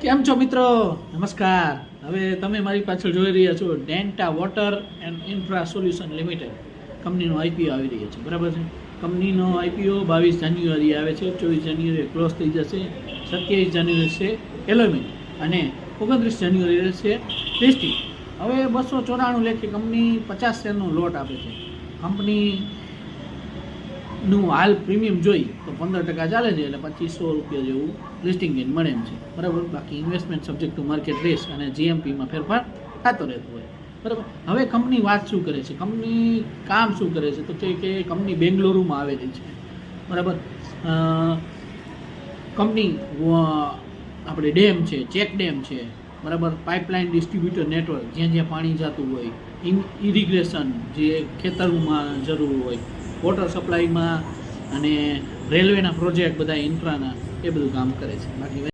કેમ છો મિત્રો? નમસ્કાર. હવે તમે મારી પાછળ જોઈ રહ્યા છો Denta Water and Infra Solution Limited કંપનીનો આઈપીઓ આવી રહ્યો છે, બરાબર છે. કંપનીનો આઈપીઓ 22 જાન્યુઆરી આવે છે, 24 જાન્યુઆરી ક્લોઝ થઈ જશે, 27 જાન્યુઆરી છે એલોમેન્ટ અને 29 જાન્યુઆરી છે લિસ્ટિંગ. હવે 294 લેખે કંપની 50 શેરનો લોટ આપે છે. કંપનીનું હાલ પ્રીમિયમ જોઈ તો 15% ચાલે છે, એટલે 2500 રૂપિયા જેવું લિસ્ટિંગ ગેઇન મળે એમ છે, બરાબર. બાકી investment subject to market risks અને જીએમપીમાં ફેરફાર થતો રહેતો હોય, બરાબર. હવે કંપની વાત શું કરે છે, કંપની કામ શું કરે છે, તો કે કંપની બેંગ્લુરુમાં આવેલી છે, બરાબર. કંપની આપણે ડેમ છે, ચેક ડેમ છે, બરાબર. પાઇપલાઇન ડિસ્ટ્રીબ્યુટર નેટવર્ક, જ્યાં પાણી જતું હોય, ઇરિગેશન જે ખેતરોમાં જરૂર હોય, વોટર સપ્લાયમાં અને રેલવેના પ્રોજેક્ટ બધા ઇન્ફ્રાના, એ બધું કામ કરે છે. બાકી